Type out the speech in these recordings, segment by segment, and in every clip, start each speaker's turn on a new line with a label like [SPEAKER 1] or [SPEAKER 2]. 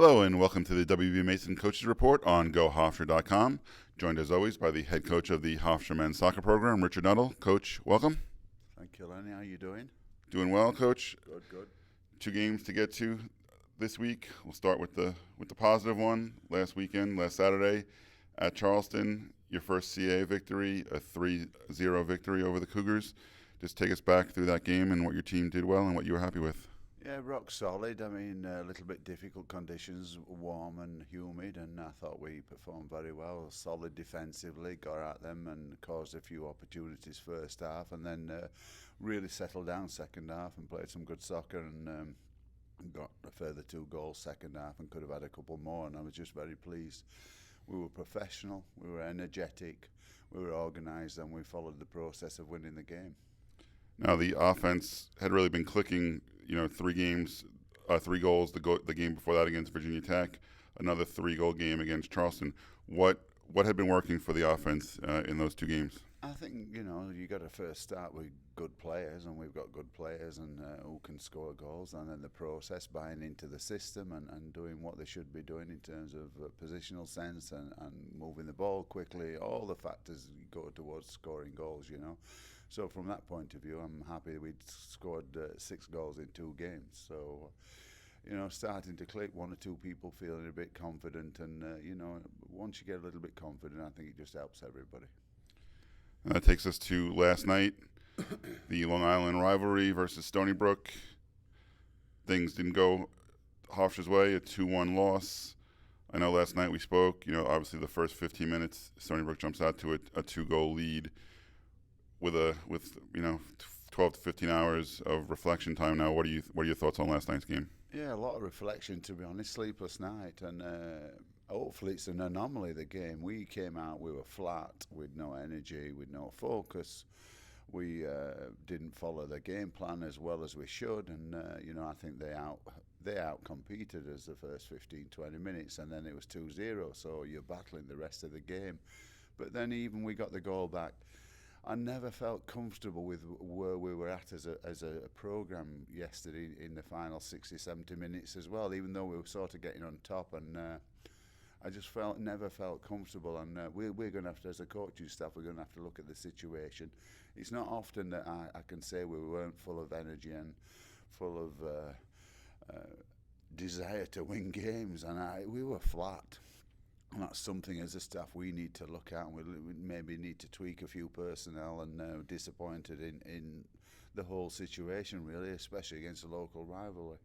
[SPEAKER 1] Hello and welcome to the WB Mason Coaches Report on GoHofstra.com. Joined as always by the head coach of the Hofstra men's soccer program, Richard Nuttall. Coach, welcome.
[SPEAKER 2] Thank you, Lenny. How are you doing?
[SPEAKER 1] Doing well, Coach.
[SPEAKER 2] Good.
[SPEAKER 1] 2 games to get to this week. We'll start with the positive one. Last Saturday at Charleston, your first CA victory, a 3-0 victory over the Cougars. Just take us back through that game and what your team did well and what you were happy with.
[SPEAKER 2] Yeah, rock solid. I mean, a little bit difficult conditions, warm and humid, and I thought we performed very well. Solid defensively, got at them and caused a few opportunities first half, and then really settled down second half and played some good soccer and got a further 2 goals second half and could have had a couple more, and I was just very pleased. We were professional, we were energetic, we were organised, and we followed the process of winning the game.
[SPEAKER 1] Now, the offense had really been clicking, 3 games, 3 goals, the game before that against Virginia Tech, another 3-goal game against Charleston. What had been working for the offense in those 2 games?
[SPEAKER 2] I think, you got to first start with good players, and we've got good players and who can score goals, and then the process, buying into the system and doing what they should be doing in terms of positional sense and moving the ball quickly, all the factors go towards scoring goals, So from that point of view, I'm happy we'd scored 6 goals in 2 games. So, starting to click, 1 or 2 people feeling a bit confident. And, once you get a little bit confident, I think it just helps everybody.
[SPEAKER 1] And that takes us to last night, the Long Island rivalry versus Stony Brook. Things didn't go Hofstra's way, a 2-1 loss. I know last night we spoke, obviously the first 15 minutes, Stony Brook jumps out to a 2-goal lead. With 12 to 15 hours of reflection time now, what are your thoughts on last night's game?
[SPEAKER 2] Yeah, a lot of reflection, to be honest. Sleepless night, and hopefully it's an anomaly, the game. We came out, we were flat, with no energy, with no focus. We didn't follow the game plan as well as we should, and I think they out-competed us the first 15, 20 minutes, and then it was 2-0, so you're battling the rest of the game. But then even we got the goal back, I never felt comfortable with where we were at as a programme yesterday in the final 60, 70 minutes as well, even though we were sort of getting on top, and I just never felt comfortable, and we're going to have to, as a coaching staff, we're going to have to look at the situation. It's not often that I can say we weren't full of energy and full of desire to win games, and we were flat. And that's something as a staff we need to look at, and we maybe need to tweak a few personnel, and disappointed in the whole situation, really, especially against a local rivalry.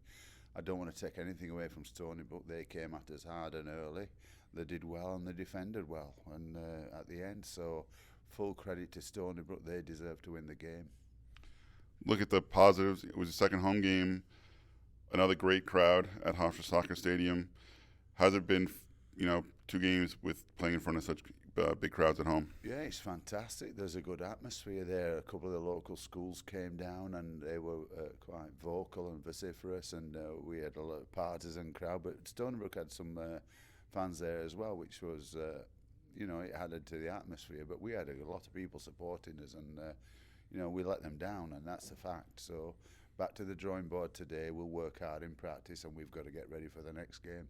[SPEAKER 2] I don't want to take anything away from Stony, but they came at us hard and early. They did well and they defended well, and at the end, so full credit to Stony Brook. They deserve to win the game.
[SPEAKER 1] Look at the positives. It was a second home game, another great crowd at Hofstra Soccer Stadium. Has it been 2 games with playing in front of such big crowds at home?
[SPEAKER 2] Yeah, it's fantastic. There's a good atmosphere there. A couple of the local schools came down and they were quite vocal and vociferous, and we had a lot of partisan crowd. But Stony Brook had some fans there as well, which was, it added to the atmosphere. But we had a lot of people supporting us, and, we let them down, and that's the fact. So back to the drawing board today. We'll work hard in practice, and we've got to get ready for the next game.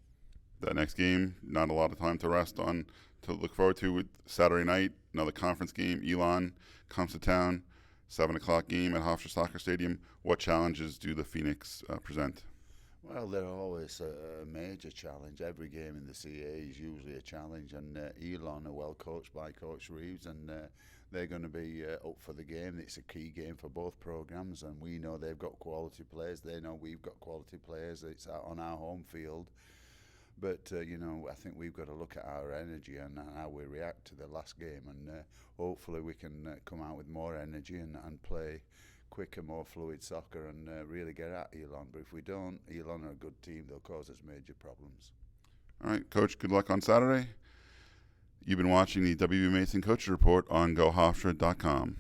[SPEAKER 1] That next game, not a lot of time to rest on, to look forward to with Saturday night, another conference game. Elon comes to town, 7 o'clock game at Hofstra Soccer Stadium. What challenges do the Phoenix present?
[SPEAKER 2] Well, they're always a major challenge. Every game in the CA is usually a challenge, and Elon are well coached by Coach Reeves, and they're going to be up for the game. It's a key game for both programs, and we know they've got quality players. They know we've got quality players. It's on our home field. But, I think we've got to look at our energy and how we react to the last game, and hopefully we can come out with more energy and play quicker, more fluid soccer and really get at Elon. But if we don't, Elon are a good team. They'll cause us major problems.
[SPEAKER 1] All right, Coach, good luck on Saturday. You've been watching the WB Mason Coaches Report on GoHofstra.com.